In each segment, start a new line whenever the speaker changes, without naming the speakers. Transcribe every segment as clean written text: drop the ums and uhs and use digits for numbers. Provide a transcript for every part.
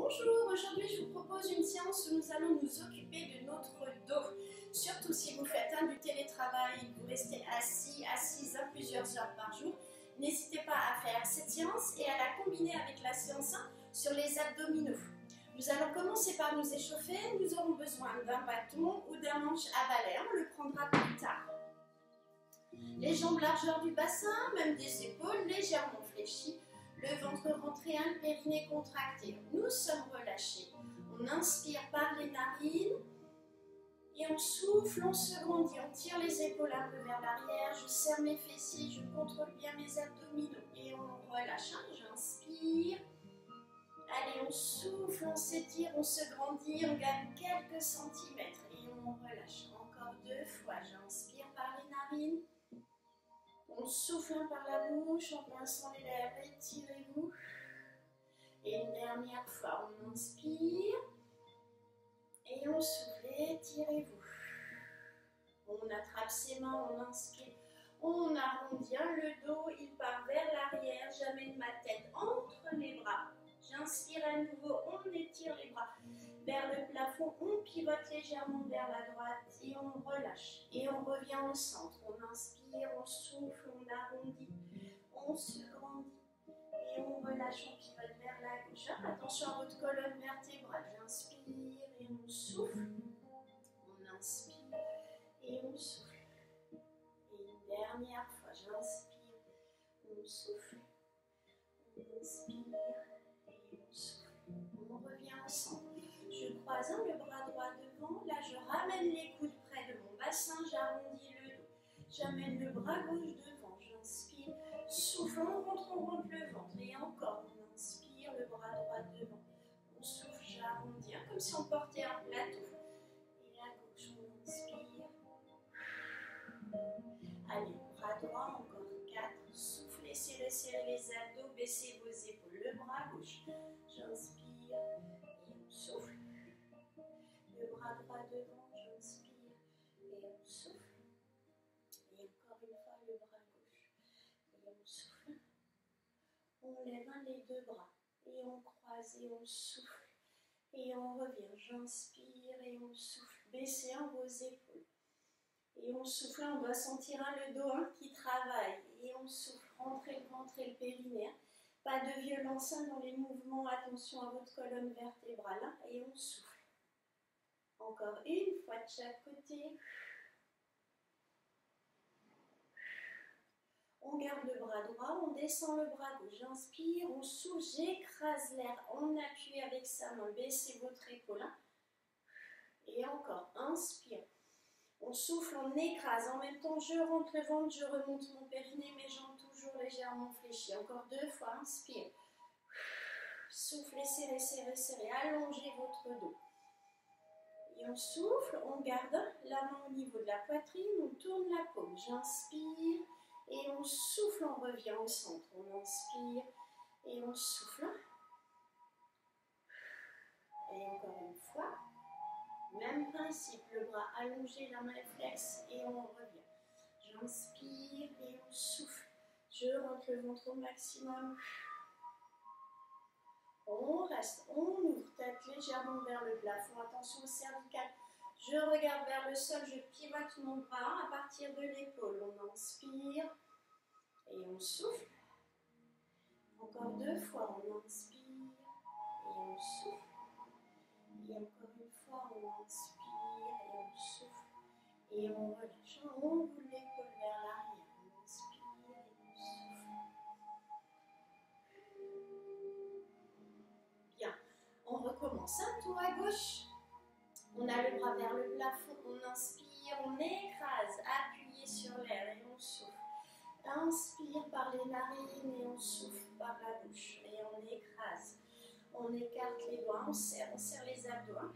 Bonjour, aujourd'hui je vous propose une séance où nous allons nous occuper de notre dos. Surtout si vous faites du télétravail et que vous restez assise à plusieurs heures par jour, n'hésitez pas à faire cette séance et à la combiner avec la séance 1 sur les abdominaux. Nous allons commencer par nous échauffer, nous aurons besoin d'un bâton ou d'un manche à balai, on le prendra plus tard. Les jambes largeur du bassin, même des épaules légèrement fléchies. Le ventre rentré, le périnée contracté. Nous sommes relâchés. On inspire par les narines et on souffle, on se grandit. On tire les épaules un peu vers l'arrière. Je serre mes fessiers, je contrôle bien mes abdominaux. Et on relâche. J'inspire. Allez, on souffle, on s'étire, on se grandit. On gagne quelques centimètres. Et on relâche. Encore 2 fois. J'inspire par les narines. On souffle par la bouche en pinçant les lèvres, étirez-vous. Et une dernière fois, on inspire. Et on souffle, étirez-vous. On attrape ses mains, on inspire. On arrondit le dos, il part vers l'arrière. J'amène ma tête entre les bras. J'inspire à nouveau, on étire les bras vers le plafond. On pivote légèrement vers la droite et on relâche. Et on revient au centre. On inspire, on souffle, on arrondit, on se grandit. Et on relâche, on pivote vers la gauche. Attention à votre colonne vertébrale. J'inspire et on souffle. On inspire et on souffle. Et une dernière fois, j'inspire, on souffle, on inspire et on souffle. On revient au centre. Je croise le bras droit devant. Là, je ramène les coudes près de mon bassin. J'arrondis le dos. J'amène le bras gauche devant. J'inspire. Souffle, on rentre le ventre. Et encore, on inspire, le bras droit devant. On souffle, j'arrondis. Comme si on portait un plateau. Et la gauche, on inspire. Allez, bras droit, encore 4. Soufflez, serrez les abdos. Baissez vos épaules. Le bras gauche. J'inspire. Et on souffle. Le bras droit devant, j'inspire et on souffle. Et encore une fois, le bras gauche. Et on souffle. On lève les 2 bras. Et on croise et on souffle. Et on revient. J'inspire et on souffle. Baissez vos épaules. Et on souffle. On doit sentir le dos qui travaille. Et on souffle. Rentrez le ventre et le périnée. Pas de violence dans les mouvements. Attention à votre colonne vertébrale. Et on souffle. Encore une fois de chaque côté. On garde le bras droit, on descend le bras gauche. J'inspire, on souffle, j'écrase l'air. On appuie avec sa main, baissez votre épaule. Et encore, inspire. On souffle, on écrase. En même temps, je rentre le ventre, je remonte mon périnée, mes jambes toujours légèrement fléchies. Encore 2 fois, inspire. Soufflez, serrez. Allongez votre dos. Et on souffle, on garde la main au niveau de la poitrine, on tourne la paume. J'inspire et on souffle, on revient au centre. On inspire et on souffle. Et encore une fois, même principe, le bras allongé, la main flexe et on revient. J'inspire et on souffle. Je rentre le ventre au maximum. On reste, on ouvre, tête légèrement vers le plafond, attention au cervical. Je regarde vers le sol, je pivote mon bras à partir de l'épaule. On inspire et on souffle. Encore 2 fois, on inspire et on souffle. Et encore une fois, on inspire et on souffle. Et on relâche, on roule l'épaule vers l'arrière. On inspire et on souffle. On recommence un tour à gauche. On a le bras vers le plafond. On inspire, on écrase. Appuyez sur l'air et on souffle. Inspire par les narines et on souffle par la bouche. Et on écrase. On écarte les doigts, on serre les abdos.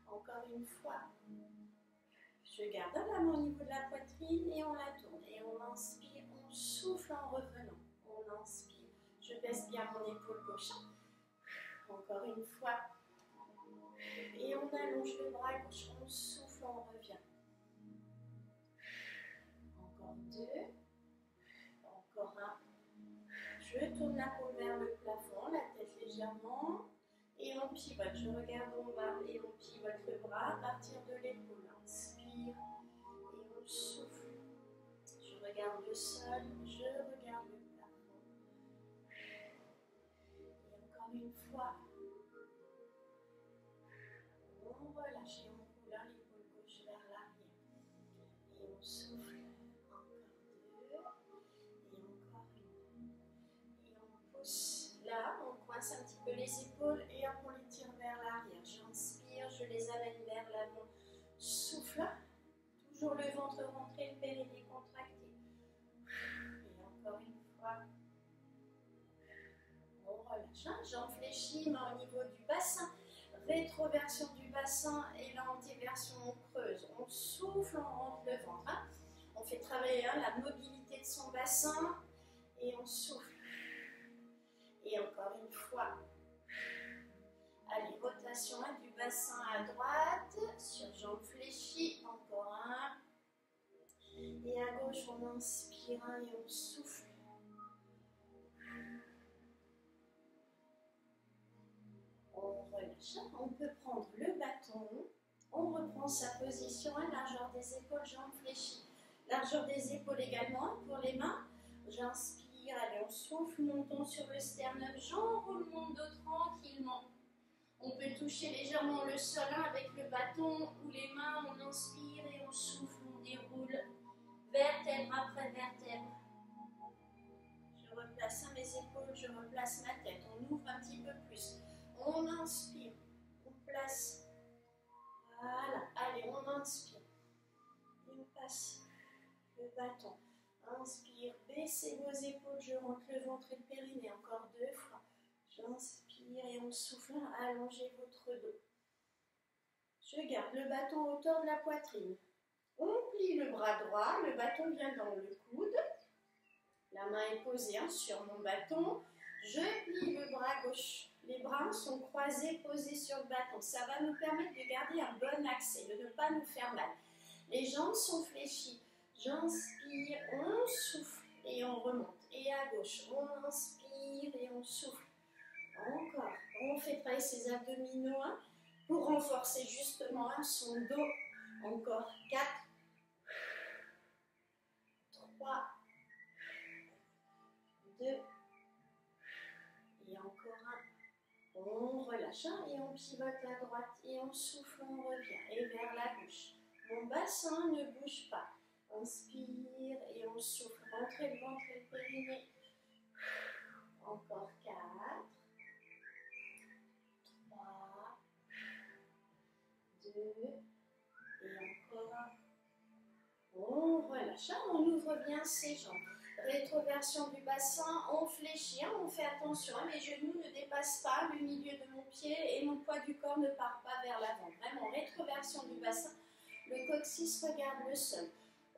Encore une fois. Je garde la main au niveau de la poitrine et on la tourne. Et on inspire, on souffle en revenant. On inspire. Je baisse bien mon épaule gauche. Encore une fois. Et on allonge le bras gauche. On souffle, on revient. Encore 2. Encore 1. Je tourne la paume vers le plafond, la tête légèrement. et on pivote. Je regarde en bas et on pivote le bras à partir de l'épaule. Inspire et on souffle. Je regarde le sol, je regarde le plafond. Et encore une fois. On relâche et on roule l'épaule gauche vers l'arrière. Et on souffle. Encore deux. Et encore une. Et on pousse. Là, on coince un petit peu les épaules et hop, on les tire vers l'arrière. J'inspire, je les amène vers l'avant. Souffle. Toujours le ventre rentré, le périnée contracté. Et encore une fois. On relâche. Jambes fléchies, main au niveau du bassin. Rétroversion du bassin et l'antéversion, on creuse. On souffle, on rentre le ventre. On fait travailler la mobilité de son bassin et on souffle. Et encore une fois. Allez, rotation du bassin à droite, sur jambes fléchies, encore un. Et à gauche, on inspire et on souffle. On relâche, on peut prendre le bâton, on reprend sa position à largeur des épaules, jambes fléchies. Largeur des épaules également pour les mains. J'inspire, allez, on souffle, montons sur le sternum, j'enroule le dos tranquillement. On peut toucher légèrement le sol avec le bâton ou les mains, on inspire et on souffle, on déroule vertèbre après vertèbre. Je replace mes épaules, je replace ma tête, on ouvre un petit peu plus. On inspire, on place, voilà, allez, on inspire, et on passe le bâton. Inspire, baissez vos épaules, je rentre le ventre et le périnée, encore deux fois. J'inspire et on souffle, allongez votre dos. Je garde le bâton à hauteur de la poitrine. On plie le bras droit, le bâton vient dans le coude. La main est posée sur mon bâton. Je plie le bras gauche. Les bras sont croisés, posés sur le bâton. Ça va nous permettre de garder un bon accès, de ne pas nous faire mal. Les jambes sont fléchies. J'inspire, on souffle et on remonte. Et à gauche, on inspire et on souffle. Encore. On fait travailler ses abdominaux pour renforcer justement son dos. Encore 4, 3, 2, et encore un. On relâche et on pivote à droite et on souffle, on revient et vers la gauche. Mon bassin ne bouge pas. Inspire et on souffle. Rentrez le ventre et le périnée. Encore 4, 3, 2, et encore un. On relâche, on ouvre bien ses jambes. Rétroversion du bassin, on fléchit, on fait attention, mes genoux ne dépassent pas le milieu de mon pied et mon poids du corps ne part pas vers l'avant. Vraiment, rétroversion du bassin, le coccyx regarde le sol.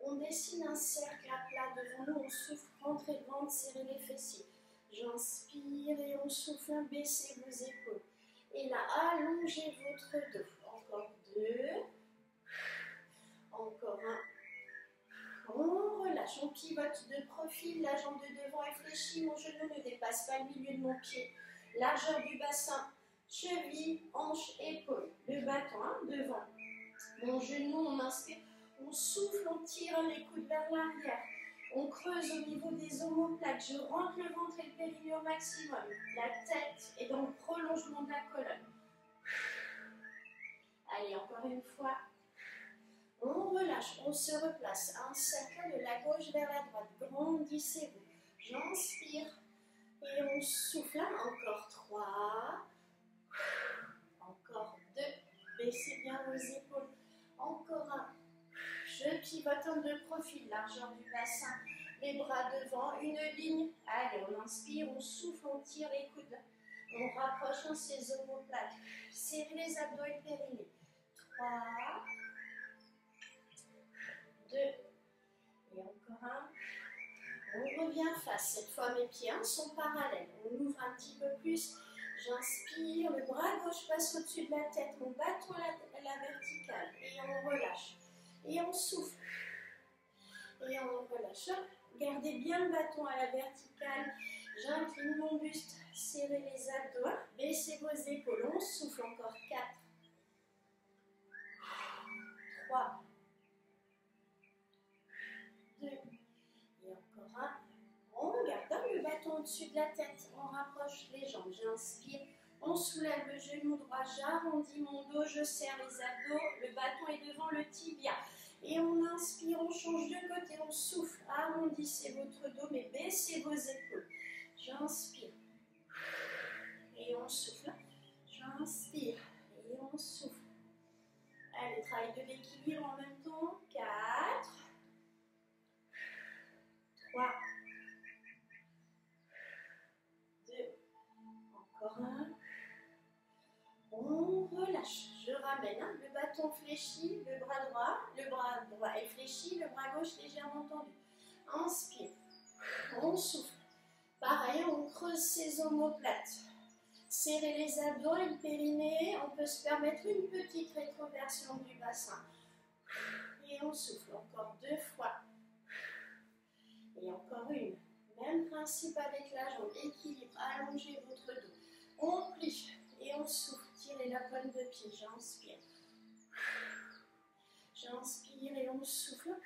On dessine un cercle à plat devant nous, on souffle, rentrez le ventre, serrez les fessiers. J'inspire et on souffle, baissez vos épaules. Et là, allongez votre dos. Encore 2, encore un. On relâche, on pivote de profil, la jambe de devant est fléchie, mon genou ne dépasse pas le milieu de mon pied. Largeur du bassin, cheville, hanche, épaule. Le bâton devant. Mon genou, on inspire, on souffle, on tire les coudes vers l'arrière. On creuse au niveau des omoplates, je rentre le ventre et le périnée au maximum. La tête est dans le prolongement de la colonne. Allez, encore une fois. On relâche, on se replace. Un cercle de la gauche vers la droite. Grandissez-vous. J'inspire et on souffle. Encore 3. Encore 2. Baissez bien vos épaules. Encore un. Je pivote de profil. Largeur du bassin. Les bras devant. Une ligne. Allez, on inspire, on souffle, on tire les coudes. On rapproche ses omoplates. Serrez les abdos et le périnée. 3. 2, et encore un. On revient face. Cette fois, mes pieds sont parallèles. On ouvre un petit peu plus. J'inspire, le bras gauche passe au-dessus de la tête. Mon bâton à la verticale. Et on relâche. Et on souffle. Et on relâche. Gardez bien le bâton à la verticale. J'incline mon buste. Serrez les abdos. Baissez vos épaules. On au-dessus de la tête. On rapproche les jambes. J'inspire. On soulève le genou droit. J'arrondis mon dos. Je serre les abdos. Le bâton est devant le tibia. Et on inspire. On change de côté. On souffle. Arrondissez votre dos, mais baissez vos épaules. J'inspire. Et on souffle. J'inspire. Et on souffle. Allez, travail de l'équilibre en même temps. 4, 3, 2, encore un. On relâche. Je ramène. Le bâton fléchi, le bras droit est fléchi, le bras gauche légèrement tendu. Inspire. On souffle. Pareil, on creuse ses omoplates. Serrez les abdos et le périnée. On peut se permettre une petite rétroversion du bassin. Et on souffle encore 2 fois. Et encore une. Même principe avec la jambe. Équilibre. Allongez votre dos. On plie et on souffle. Tirez la pointe de pied. J'inspire. J'inspire et on souffle.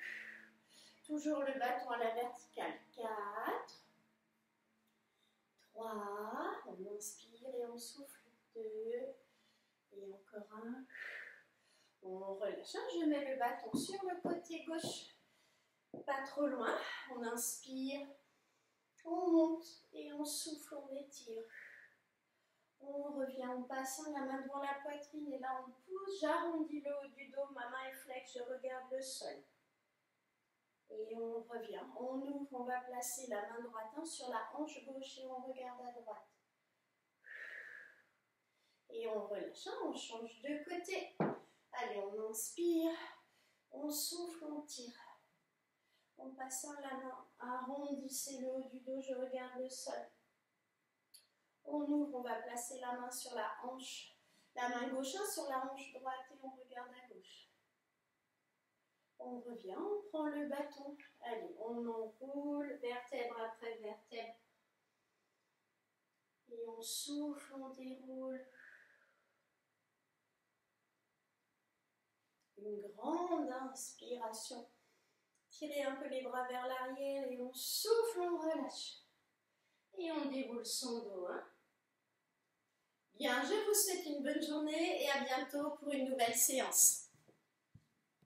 Toujours le bâton à la verticale. 4, 3, on inspire et on souffle. 2, et encore un. On relâche. Je mets le bâton sur le côté gauche, pas trop loin. On inspire, on monte et on souffle, on étire. On revient en passant la main devant la poitrine et là on pousse. J'arrondis le haut du dos, ma main est flex, je regarde le sol. Et on revient, on ouvre, on va placer la main droite sur la hanche gauche et on regarde à droite. Et on relâche, on change de côté. Allez, on inspire, on souffle, on tire. En passant la main, arrondissez le haut du dos, je regarde le sol. On ouvre, on va placer la main sur la hanche, la main gauche sur la hanche droite et on regarde à gauche. On revient, on prend le bâton. Allez, on enroule, vertèbre après vertèbre. Et on souffle, on déroule. Une grande inspiration. Tirez un peu les bras vers l'arrière et on souffle, on relâche. Et on déroule son dos. Bien, je vous souhaite une bonne journée et à bientôt pour une nouvelle séance.